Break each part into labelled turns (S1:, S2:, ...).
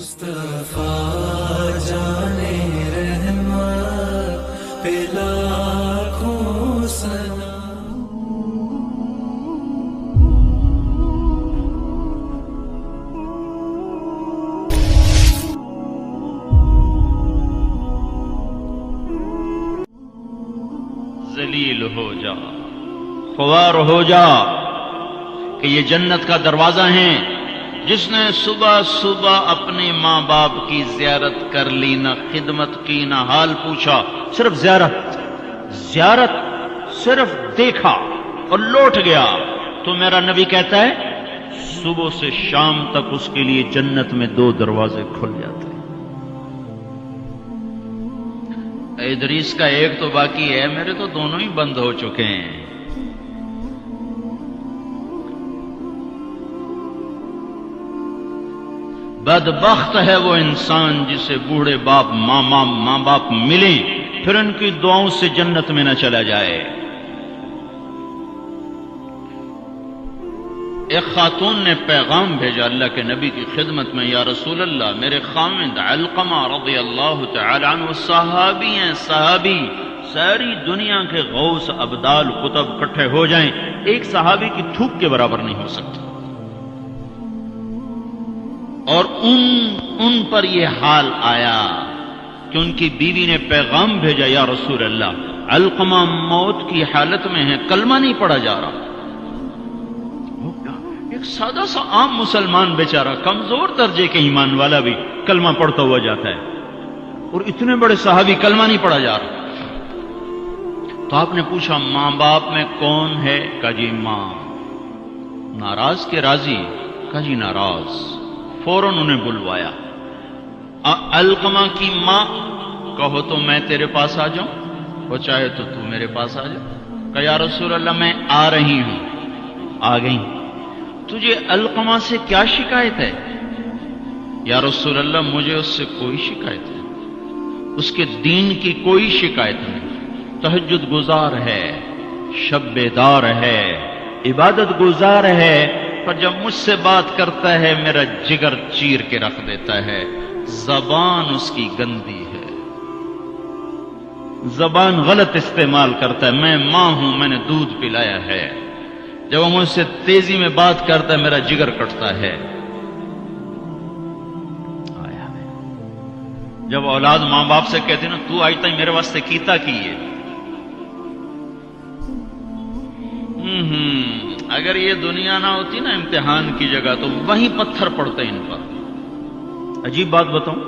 S1: مصطفیٰ جانے رحمت پہ لاکھوں سلام۔
S2: ذلیل ہو جا، خوار ہو جا کہ یہ جنت کا دروازہ ہے۔ جس نے صبح صبح اپنے ماں باپ کی زیارت کر لی، نہ خدمت کی نہ حال پوچھا، صرف زیارت صرف دیکھا اور لوٹ گیا، تو میرا نبی کہتا ہے صبح سے شام تک اس کے لیے جنت میں 2 دروازے کھل جاتے ہیں۔ ادریس کا ایک تو باقی ہے، میرے تو دونوں ہی بند ہو چکے ہیں۔ بدبخت ہے وہ انسان جسے بوڑھے باپ ماں باپ ملیں پھر ان کی دعاؤں سے جنت میں نہ چلا جائے۔ ایک خاتون نے پیغام بھیجا اللہ کے نبی کی خدمت میں، یا رسول اللہ، میرے خاوند علقمہ رضی اللہ تعالی عنہ صحابی ہیں، صحابی، ساری دنیا کے غوث ابدال کتب اکٹھے ہو جائیں، ایک صحابی کی تھوک کے برابر نہیں ہو سکتا۔ اور ان پر یہ حال آیا کہ ان کی بیوی نے پیغام بھیجا، یا رسول اللہ، علقمہ موت کی حالت میں ہے، کلمہ نہیں پڑھا جا رہا۔ ایک سادہ سا عام مسلمان بیچارہ، کمزور درجے کے ایمان والا بھی کلمہ پڑھتا ہوا جاتا ہے، اور اتنے بڑے صحابی کلمہ نہیں پڑھا جا رہا۔ تو آپ نے پوچھا ماں باپ میں کون ہے؟ کہا جی ماں۔ ناراض کے راضی؟ کہا جی ناراض۔ فوراً انہیں بلوایا۔ علقمہ کی ماں، کہو تو میں تیرے پاس آ جاؤں، وہ چاہے تو میرے پاس آ جا۔ کہا یا رسول اللہ میں آ رہی ہوں۔ آ گئی۔ تجھے علقمہ سے کیا شکایت ہے؟ یا رسول اللہ مجھے اس سے کوئی شکایت نہیں، اس کے دین کی کوئی شکایت نہیں، تہجد گزار ہے، شب بیدار ہے، عبادت گزار ہے، پر جب مجھ سے بات کرتا ہے میرا جگر چیر کے رکھ دیتا ہے، زبان اس کی گندی ہے، زبان غلط استعمال کرتا ہے۔ میں ماں ہوں، میں نے دودھ پلایا ہے، جب وہ مجھ سے تیزی میں بات کرتا ہے میرا جگر کٹتا ہے۔ جب اولاد ماں باپ سے کہتے نا تو آج تک میرے واسطے کیتا کی ہے، اگر یہ دنیا نہ ہوتی نا امتحان کی جگہ تو وہیں پتھر پڑتے ان پر۔ عجیب بات بتاؤں،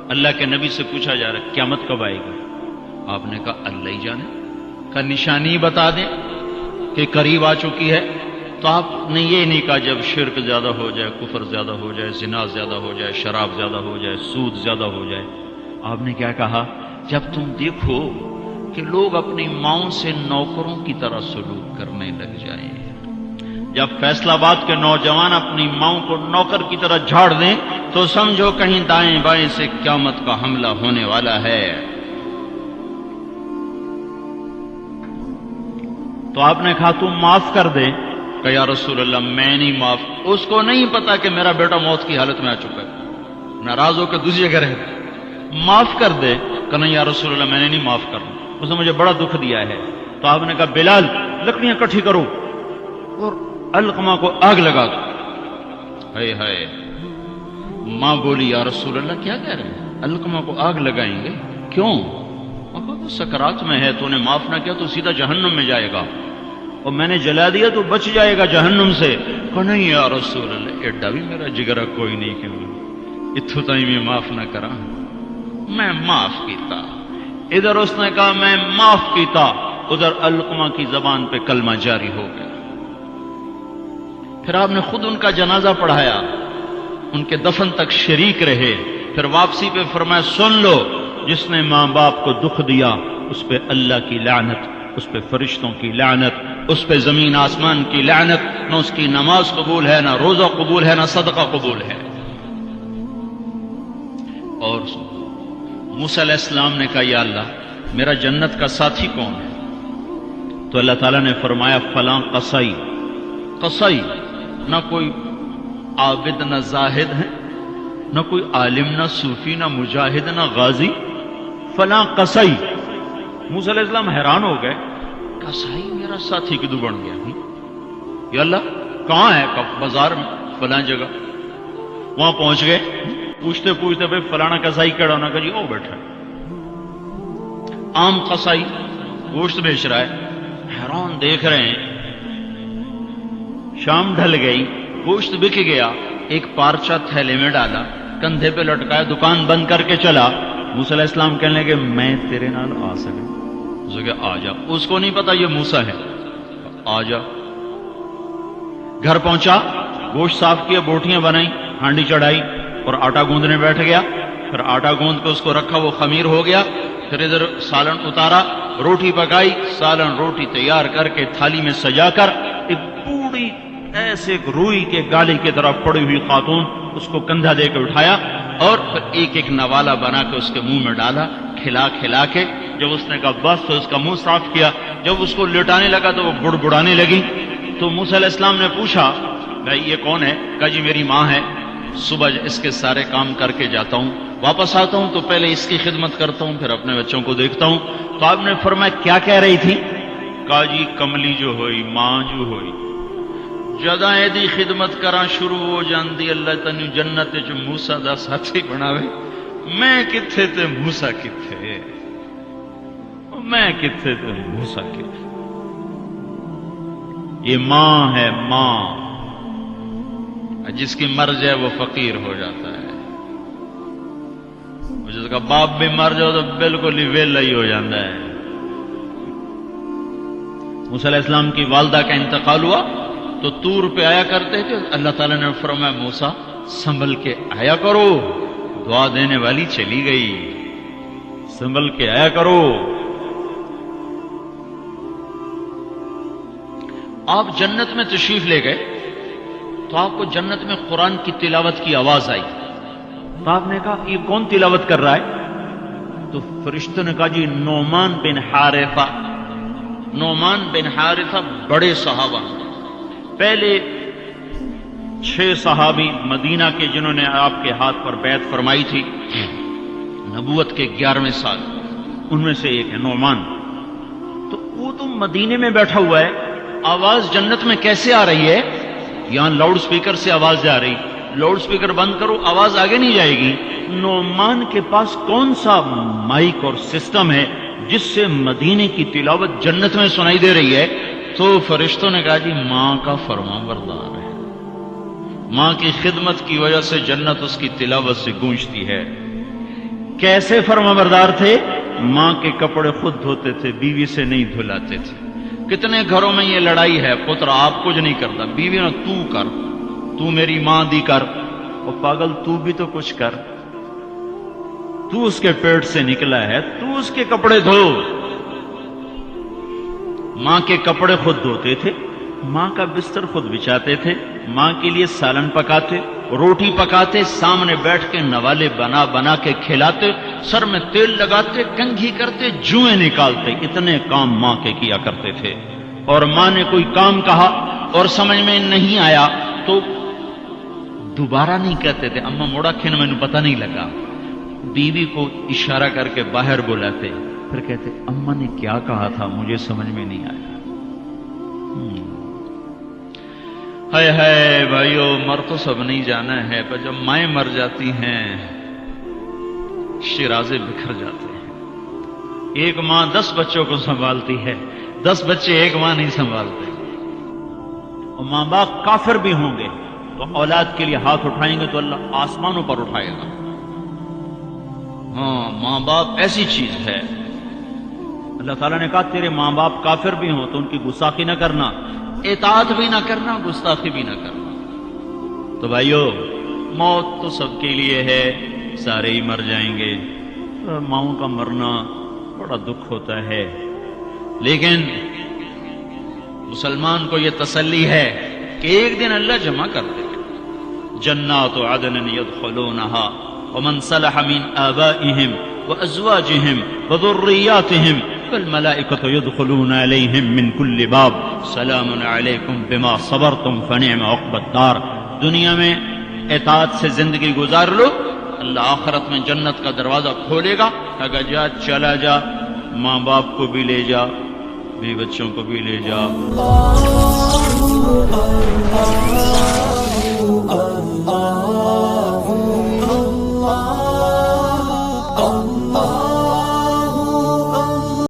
S2: اللہ کے نبی سے پوچھا جا رہا ہے قیامت کب آئے گی؟ آپ نے کہا اللہ ہی جانے، کا نشانی بتا دیں کہ قریب آ چکی ہے؟ تو آپ نے یہ نہیں کہا جب شرک زیادہ ہو جائے، کفر زیادہ ہو جائے، زنا زیادہ ہو جائے، شراب زیادہ ہو جائے، سود زیادہ ہو جائے۔ آپ نے کیا کہا؟ جب تم دیکھو کہ لوگ اپنی ماؤں سے نوکروں کی طرح سلوک کرنے لگ جائیں، جب فیصلہ آباد کے نوجوان اپنی ماؤں کو نوکر کی طرح جھاڑ دیں، تو سمجھو کہیں دائیں بائیں سے قیامت کا حملہ ہونے والا ہے۔ تو آپ نے کہا تم معاف کر دے؟ کہ یا رسول اللہ میں نہیں معاف، اس کو نہیں پتا کہ میرا بیٹا موت کی حالت میں آ چکا ہے، ناراض ہو کے دوسری جگہ رہے۔ معاف کر دے؟ کہ نہیں یا رسول اللہ میں نے نہیں معاف کرنا، اس نے مجھے بڑا دکھ دیا ہے۔ تو آپ نے کہا بلال لکڑیاں اکٹھی کرو اور علقمہ کو آگ لگا دو۔ ہائے ہائے، ماں بولی یا رسول اللہ کیا کہہ رہے ہیں، علقمہ کو آگ لگائیں گے؟ کیوں؟ وہ سکرات میں ہے، تو نے معاف نہ کیا تو سیدھا جہنم میں جائے گا، اور میں نے جلا دیا تو بچ جائے گا جہنم سے۔ کہ نہیں یا رسول اللہ ایڈا بھی میرا جگرا کوئی نہیں کہ اتھو تائیں میں معاف نہ کرا، میں معاف کیتا۔ ادھر اس نے کہا میں معاف کیتا، ادھر علقمہ کی زبان پہ کلمہ جاری ہو گیا۔ پھر آپ نے خود ان کا جنازہ پڑھایا، ان کے دفن تک شریک رہے، پھر واپسی پہ فرمایا سن لو، جس نے ماں باپ کو دکھ دیا اس پہ اللہ کی لعنت، اس پہ فرشتوں کی لعنت، اس پہ زمین آسمان کی لعنت، نہ اس کی نماز قبول ہے، نہ روزہ قبول ہے، نہ صدقہ قبول ہے۔ اور موسیٰ علیہ السلام نے کہا یا اللہ میرا جنت کا ساتھی کون ہے؟ تو اللہ تعالیٰ نے فرمایا فلاں قصائی، نہ کوئی عابد نہ زاہد ہے، نہ کوئی عالم، نہ صوفی، نہ مجاہد، نہ غازی، فلاں قصائی۔ موسیٰ علیہ السلام حیران ہو گئے، قصائی میرا ساتھی کدو بن گیا؟ یا اللہ کہاں ہے؟ بازار میں فلاں جگہ۔ وہاں پہنچ گئے، پوچھتے پوچھتے بھائی فلانا قصائی کہڑا ہونا؟ کہ جی او بیٹھا ہے۔ عام قصائی گوشت بیچ رہا ہے، حیران دیکھ رہے ہیں۔ شام ڈھل گئی، گوشت بک گیا، ایک پارچہ تھیلے میں ڈالا، کندھے پہ لٹکایا، دکان بند کر کے چلا۔ موسیٰ علیہ السلام کہنے لگے میں تیرے نال آ سکے؟ اسے کہ آ جا۔ اس کو نہیں پتا یہ موسیٰ ہے، آ جا۔ گھر پہنچا، گوشت صاف کیا، بوٹیاں بنائی، ہانڈی چڑھائی اور آٹا گوندنے بیٹھ گیا۔ پھر آٹا گوند کے اس کو رکھا، وہ خمیر ہو گیا۔ پھر ادھر سالن اتارا، روٹی پکائی، سالن روٹی تیار کر کے تھالی میں سجا کر، ایک بوڑھی ایسے روئی کے گالی کی طرف پڑی ہوئی خاتون، اس کو کندھا دے کے اٹھایا اور پھر ایک ایک نوالا بنا کے اس کے منہ میں ڈالا، کھلا کھلا کے۔ جب اس نے کہا بس تو اس کا منہ صاف کیا۔ جب اس کو لٹانے لگا تو وہ بڑبڑانے لگی۔ تو موسیٰ علیہ السلام نے پوچھا بھائی یہ کون ہے؟ کہا جی میری ماں ہے، صبح اس کے سارے کام کر کے جاتا ہوں، واپس آتا ہوں تو پہلے اس کی خدمت کرتا ہوں، پھر اپنے بچوں کو دیکھتا ہوں۔ تو آپ نے فرمایا کیا کہہ رہی تھی؟ کہا جی کملی جو ہوئی، ماں جو ہوئی، جدا دی خدمت کراں شروع ہو جاندی، اللہ تنو جنت جو موسیٰ دا ساتھی بناوے۔ میں کتھے تے موسیٰ کتھے، میں کتھے تے موسیٰ کتھے۔ یہ ماں ہے، ماں، جس کی مر جائے وہ فقیر ہو جاتا ہے، جس کا باپ بھی مر جاؤ تو بالکل ہی ویلا ہی ہو جاتا ہے۔ موسیٰ علیہ السلام کی والدہ کا انتقال ہوا تو طور پہ آیا کرتے تھے۔ اللہ تعالیٰ نے فرمایا موسیٰ سنبھل کے آیا کرو، دعا دینے والی چلی گئی، سنبھل کے آیا کرو۔ آپ جنت میں تشریف لے گئے تو آپ کو جنت میں قرآن کی تلاوت کی آواز آئی۔ تو آپ نے کہا یہ کون تلاوت کر رہا ہے؟ تو فرشتوں نے کہا جی نعمان بن حارثہ۔ نعمان بن حارثہ بڑے صحابہ، پہلے 6 صحابی مدینہ کے جنہوں نے آپ کے ہاتھ پر بیعت فرمائی تھی نبوت کے 11ویں سال، ان میں سے ایک ہے نعمان۔ تو وہ تو مدینے میں بیٹھا ہوا ہے، آواز جنت میں کیسے آ رہی ہے؟ یہاں لاؤڈ سپیکر سے آواز جا رہی، لاؤڈ سپیکر بند کرو آواز آگے نہیں جائے گی۔ نعمان کے پاس کون سا مائک اور سسٹم ہے جس سے مدینے کی تلاوت جنت میں سنائی دے رہی ہے؟ تو فرشتوں نے کہا جی ماں کا فرما بردار ہے، ماں کی خدمت کی وجہ سے جنت اس کی تلاوت سے گونجتی ہے۔ کیسے فرما بردار تھے؟ ماں کے کپڑے خود دھوتے تھے، بیوی سے نہیں دھلاتے تھے۔ کتنے گھروں میں یہ لڑائی ہے، پتر آپ کچھ نہیں کرتا، بیوی نے تو کر، تو میری ماں دی کر، اور پاگل تو بھی تو کچھ کر، تو اس کے پیٹ سے نکلا ہے، تو اس کے کپڑے دھو۔ ماں کے کپڑے خود دھوتے تھے، ماں کا بستر خود بچھاتے تھے، ماں کے لیے سالن پکاتے، روٹی پکاتے، سامنے بیٹھ کے نوالے بنا بنا کے کھلاتے، سر میں تیل لگاتے، کنگھی کرتے، جوئیں نکالتے، اتنے کام ماں کے کیا کرتے تھے۔ اور ماں نے کوئی کام کہا اور سمجھ میں نہیں آیا تو دوبارہ نہیں کہتے تھے اماں موڑا کھن میں پتہ نہیں لگا، بیوی کو اشارہ کر کے باہر بلاتے، پھر کہتے اماں نے کیا کہا تھا مجھے سمجھ میں نہیں آیا۔ ہائے ہائے بھائیو، مر تو سب نہیں جانا ہے، پر جب مائیں مر جاتی ہیں شیرازے بکھر جاتے ہیں۔ ایک ماں 10 بچوں کو سنبھالتی ہے، 10 بچے ایک ماں نہیں سنبھالتے۔ اور ماں باپ کافر بھی ہوں گے تو اولاد کے لیے ہاتھ اٹھائیں گے تو اللہ آسمانوں پر اٹھائے گا۔ ہاں، ماں باپ ایسی چیز ہے۔ اللہ تعالیٰ نے کہا تیرے ماں باپ کافر بھی ہوں تو ان کی گستاخی نہ کرنا، اطاعت بھی نہ کرنا، گستاخی بھی نہ کرنا۔ تو بھائیو، موت تو سب کے لیے ہے، سارے ہی مر جائیں گے۔ ماؤں کا مرنا بڑا دکھ ہوتا ہے، لیکن مسلمان کو یہ تسلی ہے کہ ایک دن اللہ جمع کر دے گا۔ جنات عدن يدخلونها ومن صلح من آبائهم وأزواجهم وذرياتهم والملائكة يدخلون عليهم من كل باب سلام عليكم بما صبرتم فنعم عقبى الدار۔ دنیا میں اطاعت سے زندگی گزار لو، اللہ آخرت میں جنت کا دروازہ کھولے گا، کہا جا چلا جا، ماں باپ کو بھی لے جا، بیوی بچوں کو بھی لے جا۔